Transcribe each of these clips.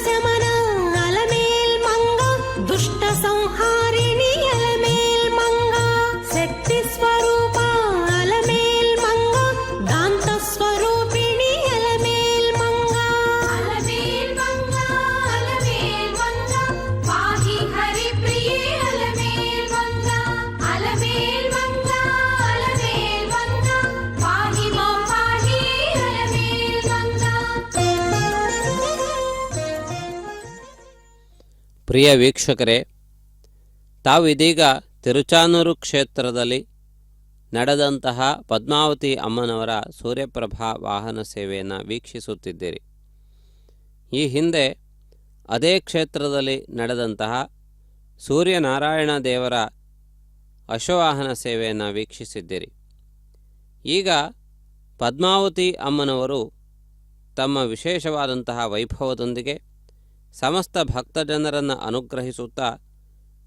ಶಮನ ಅಲಮೇಲ್ ಮಂಗ, ದುಷ್ಟ ಸಂಹಾರಿಣಿ ಅಲಮೇಲ್ ಮಂಗ, ಶಕ್ತಿ ಸ್ವರೂಪ ಅಲಮೇಲ್ ಮಂಗ, ದಾಂತ ಸ್ವರೂಪಿಣಿ ಅಲಮೇಲ್ ಮಂಗ. ಅಲಮೇಲ್ ಮಂಗ ಅಲಮೇಲ್ ಮಂಗ, ಪಾಹಿ ಹರಿಪ್ರಿಯೇ ಅಲಮೇಲ್ ಮಂಗ. ಅಲಮೇಲ್ ಮಂಗ ಅಲಮೇಲ್ ಮಂಗ, ಪಾಹಿ ಮಾಂ ಪಾಹಿ ಅಲಮೇಲ್ ಮಂಗ. ಪ್ರಿಯ ವೀಕ್ಷಕರೇ, ತಾವಿದೀಗ ತಿರುಚಾನೂರು ಕ್ಷೇತ್ರದಲ್ಲಿ ನಡೆದಂತಹ ಪದ್ಮಾವತಿ ಅಮ್ಮನವರ ಸೂರ್ಯಪ್ರಭಾ ವಾಹನ ಸೇವೆಯನ್ನು ವೀಕ್ಷಿಸುತ್ತಿದ್ದೀರಿ. ಈ ಹಿಂದೆ ಅದೇ ಕ್ಷೇತ್ರದಲ್ಲಿ ನಡೆದಂತಹ ಸೂರ್ಯನಾರಾಯಣ ದೇವರ ಅಶ್ವವಾಹನ ಸೇವೆಯನ್ನು ವೀಕ್ಷಿಸಿದ್ದೀರಿ. ಈಗ ಪದ್ಮಾವತಿ ಅಮ್ಮನವರು ತಮ್ಮ ವಿಶೇಷವಾದಂತಹ ವೈಭವದೊಂದಿಗೆ ಸಮಸ್ತ ಭಕ್ತಜನರನ್ನು ಅನುಗ್ರಹಿಸುತ್ತಾ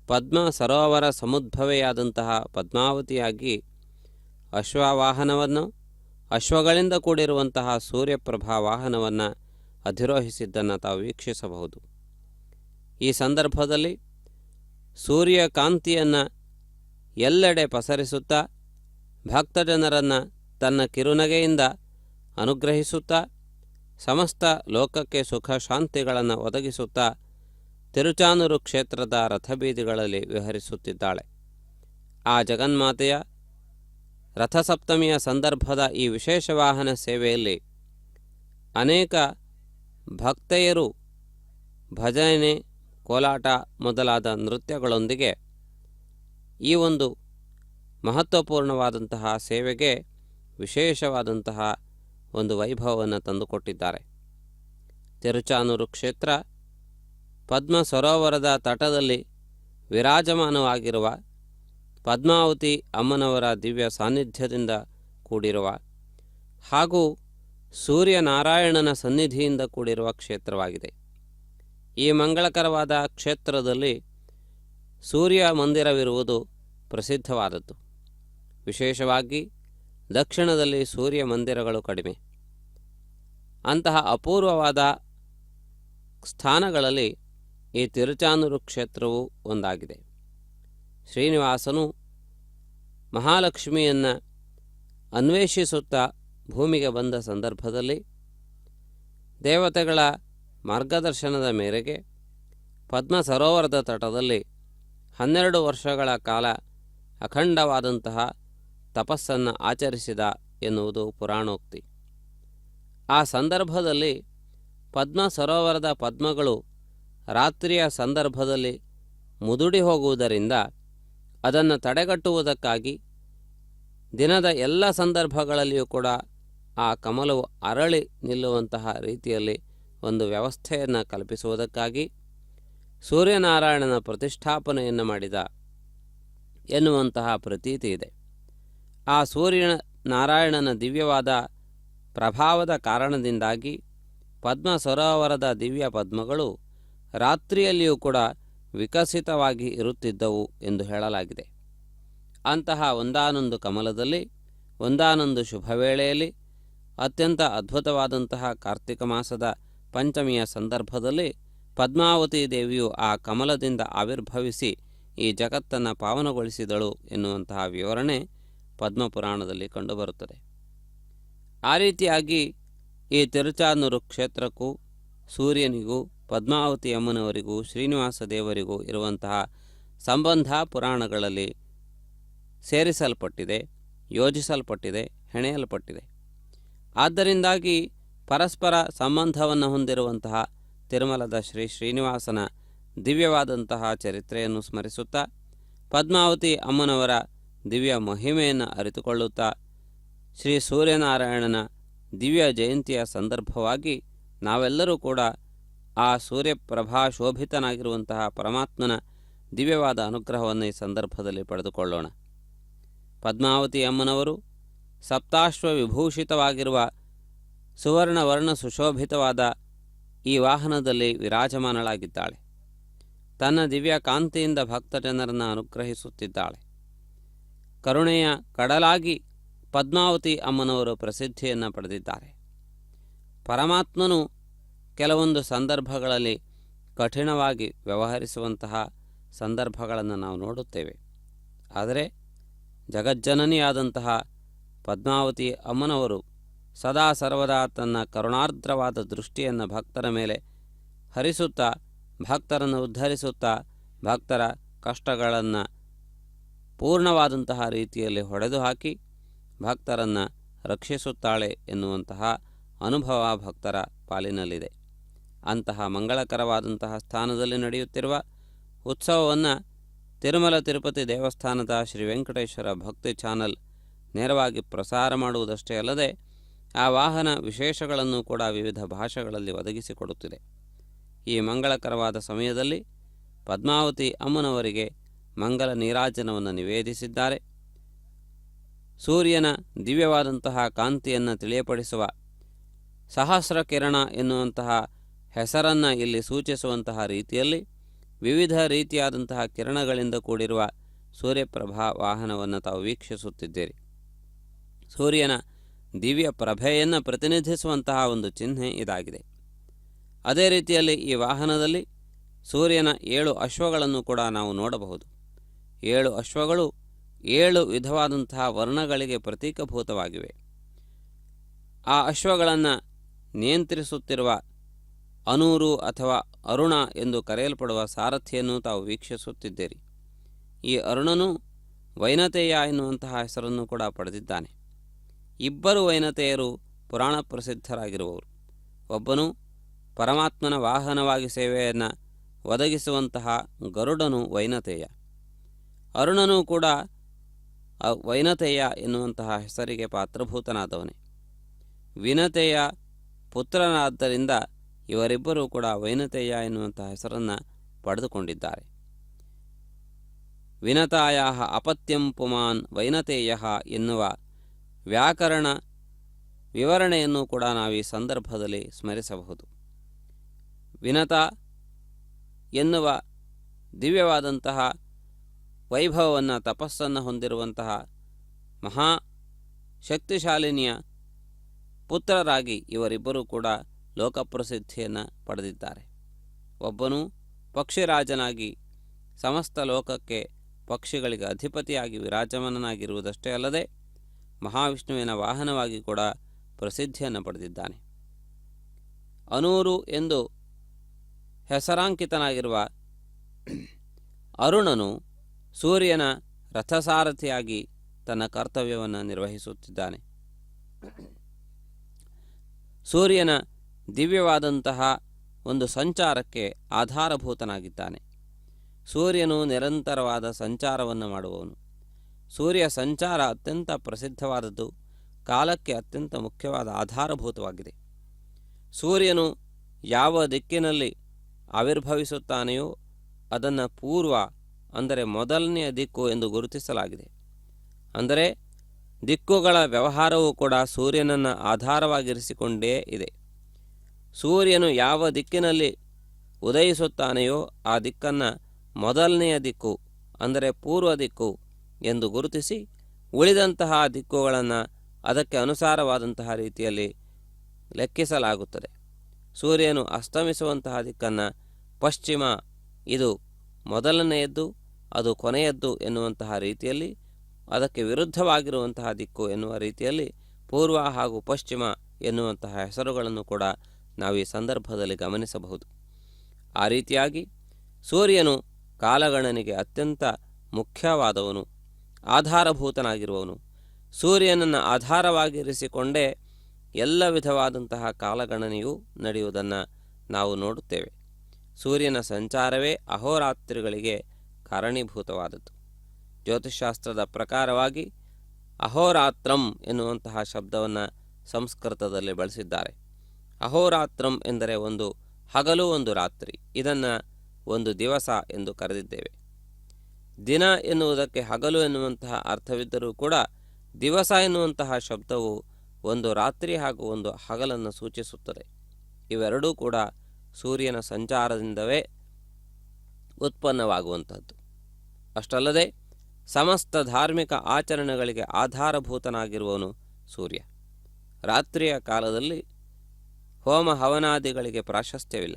ಪದ್ಮ ಸರೋವರ ಸಮುದ್ಭವೆಯಾದಂತಹ ಪದ್ಮಾವತಿಯಾಗಿ ಅಶ್ವವಾಹನವನ್ನು, ಅಶ್ವಗಳಿಂದ ಕೂಡಿರುವಂತಹ ಸೂರ್ಯಪ್ರಭಾ ವಾಹನವನ್ನು ಅಧಿರೋಹಿಸಿದ್ದನ್ನು ತಾವು ವೀಕ್ಷಿಸಬಹುದು. ಈ ಸಂದರ್ಭದಲ್ಲಿ ಸೂರ್ಯಕಾಂತಿಯನ್ನು ಎಲ್ಲೆಡೆ ಪಸರಿಸುತ್ತಾ ಭಕ್ತಜನರನ್ನು ತನ್ನ ಕಿರುನಗೆಯಿಂದ ಅನುಗ್ರಹಿಸುತ್ತಾ ಸಮಸ್ತ ಲೋಕಕ್ಕೆ ಸುಖ ಶಾಂತಿಗಳನ್ನು ಒದಗಿಸುತ್ತಾ ತಿರುಚಾನೂರು ಕ್ಷೇತ್ರದ ರಥಬೀದಿಗಳಲ್ಲಿ ವಿಹರಿಸುತ್ತಿದ್ದಾಳೆ. ಆ ಜಗನ್ಮಾತೆಯ ರಥಸಪ್ತಮಿಯ ಸಂದರ್ಭದ ಈ ವಿಶೇಷ ವಾಹನ ಸೇವೆಯಲ್ಲಿ ಅನೇಕ ಭಕ್ತೆಯರು ಭಜನೆ, ಕೋಲಾಟ ಮೊದಲಾದ ನೃತ್ಯಗಳೊಂದಿಗೆ ಈ ಒಂದು ಮಹತ್ವಪೂರ್ಣವಾದಂತಹ ಸೇವೆಗೆ ವಿಶೇಷವಾದಂತಹ ಒಂದು ವೈಭವವನ್ನು ತಂದುಕೊಟ್ಟಿದ್ದಾರೆ. ತಿರುಚಾನೂರು ಕ್ಷೇತ್ರ ಪದ್ಮ ಸರೋವರದ ತಟದಲ್ಲಿ ವಿರಾಜಮಾನವಾಗಿರುವ ಪದ್ಮಾವತಿ ಅಮ್ಮನವರ ದಿವ್ಯ ಸಾನ್ನಿಧ್ಯದಿಂದ ಕೂಡಿರುವ ಹಾಗೂ ಸೂರ್ಯನಾರಾಯಣನ ಸನ್ನಿಧಿಯಿಂದ ಕೂಡಿರುವ ಕ್ಷೇತ್ರವಾಗಿದೆ. ಈ ಮಂಗಳಕರವಾದ ಕ್ಷೇತ್ರದಲ್ಲಿ ಸೂರ್ಯ ಮಂದಿರವಿರುವುದು ಪ್ರಸಿದ್ಧವಾದದ್ದು. ವಿಶೇಷವಾಗಿ ದಕ್ಷಿಣದಲ್ಲಿ ಸೂರ್ಯ ಮಂದಿರಗಳು ಕಡಿಮೆ. ಅಂತಹ ಅಪೂರ್ವವಾದ ಸ್ಥಾನಗಳಲ್ಲಿ ಈ ತಿರುಚಾನೂರು ಕ್ಷೇತ್ರವು ಒಂದಾಗಿದೆ. ಶ್ರೀನಿವಾಸನು ಮಹಾಲಕ್ಷ್ಮಿಯನ್ನು ಅನ್ವೇಷಿಸುತ್ತಾ ಭೂಮಿಗೆ ಬಂದ ಸಂದರ್ಭದಲ್ಲಿ ದೇವತೆಗಳ ಮಾರ್ಗದರ್ಶನದ ಮೇರೆಗೆ ಪದ್ಮ ಸರೋವರದ ತಟದಲ್ಲಿ 12 ವರ್ಷಗಳ ಕಾಲ ಅಖಂಡವಾದಂತಹ ತಪಸ್ಸನ್ನು ಆಚರಿಸಿದ ಎನ್ನುವುದು ಪುರಾಣೋಕ್ತಿ. ಆ ಸಂದರ್ಭದಲ್ಲಿ ಪದ್ಮ ಸರೋವರದ ಪದ್ಮಗಳು ರಾತ್ರಿಯ ಸಂದರ್ಭದಲ್ಲಿ ಮುದುಡಿ ಹೋಗುವುದರಿಂದ ಅದನ್ನು ತಡೆಗಟ್ಟುವುದಕ್ಕಾಗಿ ದಿನದ ಎಲ್ಲ ಸಂದರ್ಭಗಳಲ್ಲಿಯೂ ಕೂಡ ಆ ಕಮಲವು ಅರಳಿ ನಿಲ್ಲುವಂತಹ ರೀತಿಯಲ್ಲಿ ಒಂದು ವ್ಯವಸ್ಥೆಯನ್ನು ಕಲ್ಪಿಸುವುದಕ್ಕಾಗಿ ಸೂರ್ಯನಾರಾಯಣನ ಪ್ರತಿಷ್ಠಾಪನೆಯನ್ನು ಮಾಡಿದ ಎನ್ನುವಂತಹ ಪ್ರತೀತಿ ಇದೆ. ಆ ಸೂರ್ಯನಾರಾಯಣನ ದಿವ್ಯವಾದ ಪ್ರಭಾವದ ಕಾರಣದಿಂದಾಗಿ ಪದ್ಮ ಸರೋವರದ ದಿವ್ಯ ಪದ್ಮಗಳು ರಾತ್ರಿಯಲ್ಲಿಯೂ ಕೂಡ ವಿಕಸಿತವಾಗಿ ಇರುತ್ತಿದ್ದವು ಎಂದು ಹೇಳಲಾಗಿದೆ. ಅಂತಹ ಒಂದಾನೊಂದು ಕಮಲದಲ್ಲಿ ಒಂದಾನೊಂದು ಶುಭವೇಳೆಯಲ್ಲಿ ಅತ್ಯಂತ ಅದ್ಭುತವಾದಂತಹ ಕಾರ್ತಿಕ ಮಾಸದ ಪಂಚಮಿಯ ಸಂದರ್ಭದಲ್ಲಿ ಪದ್ಮಾವತಿ ದೇವಿಯು ಆ ಕಮಲದಿಂದ ಆವಿರ್ಭವಿಸಿ ಈ ಜಗತ್ತನ್ನು ಪಾವನಗೊಳಿಸಿದಳು ಎನ್ನುವಂತಹ ವಿವರಣೆ ಪದ್ಮಪುರಾಣದಲ್ಲಿ ಕಂಡುಬರುತ್ತದೆ. ಆ ರೀತಿಯಾಗಿ ಈ ತಿರುಚಾನೂರು ಕ್ಷೇತ್ರಕ್ಕೂ ಸೂರ್ಯನಿಗೂ ಪದ್ಮಾವತಿ ಅಮ್ಮನವರಿಗೂ ಶ್ರೀನಿವಾಸ ದೇವರಿಗೂ ಇರುವಂತಹ ಸಂಬಂಧ ಪುರಾಣಗಳಲ್ಲಿ ಸೇರಿಸಲ್ಪಟ್ಟಿದೆ, ಯೋಜಿಸಲ್ಪಟ್ಟಿದೆ, ಹೆಣೆಯಲ್ಪಟ್ಟಿದೆ. ಆದ್ದರಿಂದಾಗಿ ಪರಸ್ಪರ ಸಂಬಂಧವನ್ನು ಹೊಂದಿರುವಂತಹ ತಿರುಮಲದ ಶ್ರೀ ಶ್ರೀನಿವಾಸನ ದಿವ್ಯವಾದಂತಹ ಚರಿತ್ರೆಯನ್ನು ಸ್ಮರಿಸುತ್ತಾ ಪದ್ಮಾವತಿ ಅಮ್ಮನವರ ದಿವ್ಯ ಮಹಿಮೆಯನ್ನು ಅರಿತುಕೊಳ್ಳುತ್ತಾ ಶ್ರೀ ಸೂರ್ಯನಾರಾಯಣನ ದಿವ್ಯ ಜಯಂತಿಯ ಸಂದರ್ಭವಾಗಿ ನಾವೆಲ್ಲರೂ ಕೂಡ ಆ ಸೂರ್ಯಪ್ರಭಾ ಶೋಭಿತನಾಗಿರುವಂತಹ ಪರಮಾತ್ಮನ ದಿವ್ಯವಾದ ಅನುಗ್ರಹವನ್ನು ಈ ಸಂದರ್ಭದಲ್ಲಿ ಪಡೆದುಕೊಳ್ಳೋಣ. ಪದ್ಮಾವತಿ ಅಮ್ಮನವರು ಸಪ್ತಾಶ್ವ ವಿಭೂಷಿತವಾಗಿರುವ ಸುವರ್ಣವರ್ಣ ಸುಶೋಭಿತವಾದ ಈ ವಾಹನದಲ್ಲಿ ವಿರಾಜಮಾನಳಾಗಿದ್ದಾಳೆ. ತನ್ನ ದಿವ್ಯ ಕಾಂತಿಯಿಂದ ಭಕ್ತಜನರನ್ನು ಅನುಗ್ರಹಿಸುತ್ತಿದ್ದಾಳೆ. ಕರುಣೆಯ ಕಡಲಾಗಿ ಪದ್ಮಾವತಿ ಅಮ್ಮನವರು ಪ್ರಸಿದ್ಧಿಯನ್ನು ಪಡೆದಿದ್ದಾರೆ. ಪರಮಾತ್ಮನು ಕೆಲವೊಂದು ಸಂದರ್ಭಗಳಲ್ಲಿ ಕಠಿಣವಾಗಿ ವ್ಯವಹರಿಸುವಂತಹ ಸಂದರ್ಭಗಳನ್ನು ನಾವು ನೋಡುತ್ತೇವೆ. ಆದರೆ ಜಗಜ್ಜನನಿಯಾದಂತಹ ಪದ್ಮಾವತಿ ಅಮ್ಮನವರು ಸದಾ ಸರ್ವದಾ ತನ್ನ ಕರುಣಾರ್ದ್ರವಾದ ದೃಷ್ಟಿಯನ್ನು ಭಕ್ತರ ಮೇಲೆ ಹರಿಸುತ್ತಾ, ಭಕ್ತರನ್ನು ಉದ್ಧರಿಸುತ್ತಾ, ಭಕ್ತರ ಕಷ್ಟಗಳನ್ನು ಪೂರ್ಣವಾದಂತಹ ರೀತಿಯಲ್ಲಿ ಹೊಡೆದು ಹಾಕಿ ಭಕ್ತರನ್ನು ರಕ್ಷಿಸುತ್ತಾಳೆ ಎನ್ನುವಂತಹ ಅನುಭವ ಭಕ್ತರ ಪಾಲಿನಲ್ಲಿದೆ. ಅಂತಹ ಮಂಗಳಕರವಾದಂತಹ ಸ್ಥಾನದಲ್ಲಿ ನಡೆಯುತ್ತಿರುವ ಉತ್ಸವವನ್ನು ತಿರುಮಲ ತಿರುಪತಿ ದೇವಸ್ಥಾನದ ಶ್ರೀ ವೆಂಕಟೇಶ್ವರ ಭಕ್ತಿ ಚಾನಲ್ ನೇರವಾಗಿ ಪ್ರಸಾರ ಮಾಡುವುದಷ್ಟೇ ಅಲ್ಲದೆ ಆ ವಾಹನ ವಿಶೇಷಗಳನ್ನು ಕೂಡ ವಿವಿಧ ಭಾಷೆಗಳಲ್ಲಿ ಒದಗಿಸಿಕೊಡುತ್ತಿದೆ. ಈ ಮಂಗಳಕರವಾದ ಸಮಯದಲ್ಲಿ ಪದ್ಮಾವತಿ ಅಮ್ಮನವರಿಗೆ ಮಂಗಲ ನೀರಾಜನವನ್ನು ನಿವೇದಿಸಿದ್ದಾರೆ. ಸೂರ್ಯನ ದಿವ್ಯವಾದಂತಹ ಕಾಂತಿಯನ್ನು ತಿಳಿಯಪಡಿಸುವ ಸಹಸ್ರ ಕಿರಣ ಎನ್ನುವಂತಹ ಹೆಸರನ್ನು ಇಲ್ಲಿ ಸೂಚಿಸುವಂತಹ ರೀತಿಯಲ್ಲಿ ವಿವಿಧ ರೀತಿಯಾದಂತಹ ಕಿರಣಗಳಿಂದ ಕೂಡಿರುವ ಸೂರ್ಯಪ್ರಭಾ ವಾಹನವನ್ನು ತಾವು ವೀಕ್ಷಿಸುತ್ತಿದ್ದೀರಿ. ಸೂರ್ಯನ ದಿವ್ಯ ಪ್ರಭೆಯನ್ನು ಪ್ರತಿನಿಧಿಸುವಂತಹ ಒಂದು ಚಿಹ್ನೆ ಇದಾಗಿದೆ. ಅದೇ ರೀತಿಯಲ್ಲಿ ಈ ವಾಹನದಲ್ಲಿ ಸೂರ್ಯನ 7 ಅಶ್ವಗಳನ್ನು ಕೂಡ ನಾವು ನೋಡಬಹುದು. 7 ಅಶ್ವಗಳು 7 ವಿಧವಾದಂತಹ ವರ್ಣಗಳಿಗೆ ಪ್ರತೀಕಭೂತವಾಗಿವೆ. ಆ ಅಶ್ವಗಳನ್ನು ನಿಯಂತ್ರಿಸುತ್ತಿರುವ ಅನೂರು ಅಥವಾ ಅರುಣ ಎಂದು ಕರೆಯಲ್ಪಡುವ ಸಾರಥಿಯನ್ನು ತಾವು ವೀಕ್ಷಿಸುತ್ತಿದ್ದೀರಿ. ಈ ಅರುಣನು ವೈನತೆಯ ಎನ್ನುವಂತಹ ಹೆಸರನ್ನು ಕೂಡ ಪಡೆದಿದ್ದಾನೆ. ಇಬ್ಬರು ವೈನತೆಯರು ಪುರಾಣ ಪ್ರಸಿದ್ಧರಾಗಿರುವವರು. ಒಬ್ಬನು ಪರಮಾತ್ಮನ ವಾಹನವಾಗಿ ಸೇವೆಯನ್ನು ಒದಗಿಸುವಂತಹ ಗರುಡನು ವೈನತೆಯ. ಅರುಣನು ಕೂಡ ವೈನತೆಯ ಎನ್ನುವಂತಹ ಹೆಸರಿಗೆ ಪಾತ್ರಭೂತನಾದವನೇ. ವಿನತೆಯ ಪುತ್ರನಾದ್ದರಿಂದ ಇವರಿಬ್ಬರೂ ಕೂಡ ವೈನತೆಯ ಎನ್ನುವಂತಹ ಹೆಸರನ್ನು ಪಡೆದುಕೊಂಡಿದ್ದಾರೆ. ವಿನತಾಯ ಅಪತ್ಯಂ ಪುಮಾನ್ ವೈನತೇಯ ಎನ್ನುವ ವ್ಯಾಕರಣ ವಿವರಣೆಯನ್ನು ಕೂಡ ನಾವು ಈ ಸಂದರ್ಭದಲ್ಲಿ ಸ್ಮರಿಸಬಹುದು. ವಿನತ ಎನ್ನುವ ದಿವ್ಯವಾದಂತಹ ವೈಭವವನ್ನು, ತಪಸ್ಸನ್ನು ಹೊಂದಿರುವಂತಹ ಮಹಾ ಶಕ್ತಿಶಾಲಿನಿಯ ಪುತ್ರರಾಗಿ ಇವರಿಬ್ಬರೂ ಕೂಡ ಲೋಕಪ್ರಸಿದ್ಧಿಯನ್ನು ಪಡೆದಿದ್ದಾರೆ. ಒಬ್ಬನು ಪಕ್ಷಿರಾಜನಾಗಿ ಸಮಸ್ತ ಲೋಕಕ್ಕೆ ಪಕ್ಷಿಗಳಿಗೆ ಅಧಿಪತಿಯಾಗಿ ವಿರಾಜಮಾನನಾಗಿರುವುದಷ್ಟೇ ಅಲ್ಲದೆ ಮಹಾವಿಷ್ಣುವಿನ ವಾಹನವಾಗಿ ಕೂಡ ಪ್ರಸಿದ್ಧಿಯನ್ನು ಪಡೆದಿದ್ದಾನೆ. ಅನೂರು ಎಂದು ಹೆಸರಾಂಕಿತನಾಗಿರುವ ಅರುಣನು ಸೂರ್ಯನ ರಥಸಾರಥಿಯಾಗಿ ತನ್ನ ಕರ್ತವ್ಯವನ್ನು ನಿರ್ವಹಿಸುತ್ತಿದ್ದಾನೆ. ಸೂರ್ಯನ ದಿವ್ಯವಾದಂತಹ ಒಂದು ಸಂಚಾರಕ್ಕೆ ಆಧಾರಭೂತನಾಗಿದ್ದಾನೆ. ಸೂರ್ಯನು ನಿರಂತರವಾದ ಸಂಚಾರವನ್ನು ಮಾಡುವವನು. ಸೂರ್ಯ ಸಂಚಾರ ಅತ್ಯಂತ ಪ್ರಸಿದ್ಧವಾದದ್ದು, ಕಾಲಕ್ಕೆ ಅತ್ಯಂತ ಮುಖ್ಯವಾದ ಆಧಾರಭೂತವಾಗಿದೆ. ಸೂರ್ಯನು ಯಾವ ದಿಕ್ಕಿನಲ್ಲಿ ಆವಿರ್ಭವಿಸುತ್ತಾನೆಯೋ ಅದನ್ನು ಪೂರ್ವ ಅಂದರೆ ಮೊದಲನೆಯ ದಿಕ್ಕು ಎಂದು ಗುರುತಿಸಲಾಗಿದೆ. ಅಂದರೆ ದಿಕ್ಕುಗಳ ವ್ಯವಹಾರವೂ ಕೂಡ ಸೂರ್ಯನನ್ನು ಆಧಾರವಾಗಿರಿಸಿಕೊಂಡೇ ಇದೆ. ಸೂರ್ಯನು ಯಾವ ದಿಕ್ಕಿನಲ್ಲಿ ಉದಯಿಸುತ್ತಾನೆಯೋ ಆ ದಿಕ್ಕನ್ನು ಮೊದಲನೆಯ ದಿಕ್ಕು ಅಂದರೆ ಪೂರ್ವ ದಿಕ್ಕು ಎಂದು ಗುರುತಿಸಿ ಉಳಿದಂತಹ ದಿಕ್ಕುಗಳನ್ನು ಅದಕ್ಕೆ ಅನುಸಾರವಾದಂತಹ ರೀತಿಯಲ್ಲಿ ಲೆಕ್ಕಿಸಲಾಗುತ್ತದೆ. ಸೂರ್ಯನು ಅಸ್ತಮಿಸುವಂತಹ ದಿಕ್ಕನ್ನು ಪಶ್ಚಿಮ, ಇದು ಮೊದಲನೆಯದ್ದು, ಅದು ಕೊನೆಯದ್ದು ಎನ್ನುವಂತಹ ರೀತಿಯಲ್ಲಿ, ಅದಕ್ಕೆ ವಿರುದ್ಧವಾಗಿರುವಂತಹ ದಿಕ್ಕು ಎನ್ನುವ ರೀತಿಯಲ್ಲಿ ಪೂರ್ವ ಹಾಗೂ ಪಶ್ಚಿಮ ಎನ್ನುವಂತಹ ಹೆಸರುಗಳನ್ನು ಕೂಡ ನಾವು ಈ ಸಂದರ್ಭದಲ್ಲಿ ಗಮನಿಸಬಹುದು. ಆ ರೀತಿಯಾಗಿ ಸೂರ್ಯನು ಕಾಲಗಣನೆಗೆ ಅತ್ಯಂತ ಮುಖ್ಯವಾದವನು, ಆಧಾರಭೂತನಾಗಿರುವವನು. ಸೂರ್ಯನನ್ನು ಆಧಾರವಾಗಿರಿಸಿಕೊಂಡೇ ಎಲ್ಲ ವಿಧವಾದಂತಹ ಕಾಲಗಣನೆಯು ನಡೆಯುವುದನ್ನು ನಾವು ನೋಡುತ್ತೇವೆ. ಸೂರ್ಯನ ಸಂಚಾರವೇ ಅಹೋರಾತ್ರಿಗಳಿಗೆ ಕಾರಣೀಭೂತವಾದದ್ದು. ಜ್ಯೋತಿಷ್ಶಾಸ್ತ್ರದ ಪ್ರಕಾರವಾಗಿ ಅಹೋರಾತ್ರಂ ಎನ್ನುವಂತಹ ಶಬ್ದವನ್ನು ಸಂಸ್ಕೃತದಲ್ಲಿ ಬಳಸಿದ್ದಾರೆ. ಅಹೋರಾತ್ರಂ ಎಂದರೆ ಒಂದು ಹಗಲು, ಒಂದು ರಾತ್ರಿ. ಇದನ್ನು ಒಂದು ದಿವಸ ಎಂದು ಕರೆದಿದ್ದೇವೆ. ದಿನ ಎನ್ನುವುದಕ್ಕೆ ಹಗಲು ಎನ್ನುವಂತಹ ಅರ್ಥವಿದ್ದರೂ ಕೂಡ ದಿವಸ ಎನ್ನುವಂತಹ ಶಬ್ದವು ಒಂದು ರಾತ್ರಿ ಹಾಗೂ ಒಂದು ಹಗಲನ್ನು ಸೂಚಿಸುತ್ತದೆ. ಇವೆರಡೂ ಕೂಡ ಸೂರ್ಯನ ಸಂಚಾರದಿಂದವೇ ಉತ್ಪನ್ನವಾಗುವಂಥದ್ದು. ಅಷ್ಟಲ್ಲದೆ ಸಮಸ್ತ ಧಾರ್ಮಿಕ ಆಚರಣೆಗಳಿಗೆ ಆಧಾರಭೂತನಾಗಿರುವವನು ಸೂರ್ಯ. ರಾತ್ರಿಯ ಕಾಲದಲ್ಲಿ ಹೋಮ ಹವನಾದಿಗಳಿಗೆ ಪ್ರಾಶಸ್ತ್ಯವಿಲ್ಲ.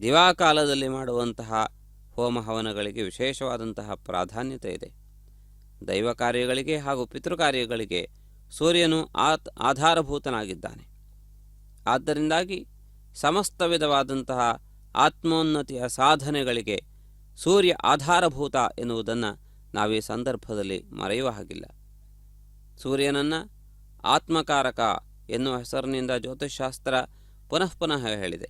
ದಿವಾಕಾಲದಲ್ಲಿ ಮಾಡುವಂತಹ ಹೋಮ ಹವನಗಳಿಗೆ ವಿಶೇಷವಾದಂತಹ ಪ್ರಾಧಾನ್ಯತೆ ಇದೆ. ದೈವ ಕಾರ್ಯಗಳಿಗೆ ಹಾಗೂ ಪಿತೃಕಾರ್ಯಗಳಿಗೆ ಸೂರ್ಯನು ಆಧಾರಭೂತನಾಗಿದ್ದಾನೆ. ಆದ್ದರಿಂದಾಗಿ ಸಮಸ್ತ ವಿಧವಾದಂತಹ ಆತ್ಮೋನ್ನತಿಯ ಸಾಧನೆಗಳಿಗೆ ಸೂರ್ಯ ಆಧಾರಭೂತ ಎನ್ನುವುದನ್ನು ನಾವೀ ಸಂದರ್ಭದಲ್ಲಿ ಮರೆಯುವ ಹಾಗಿಲ್ಲ. ಸೂರ್ಯನನ್ನು ಆತ್ಮಕಾರಕ ಎನ್ನುವ ಹೆಸರಿನಿಂದ ಜ್ಯೋತಿಷ್ಶಾಸ್ತ್ರ ಪುನಃ ಪುನಃ ಹೇಳಿದೆ.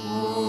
Oh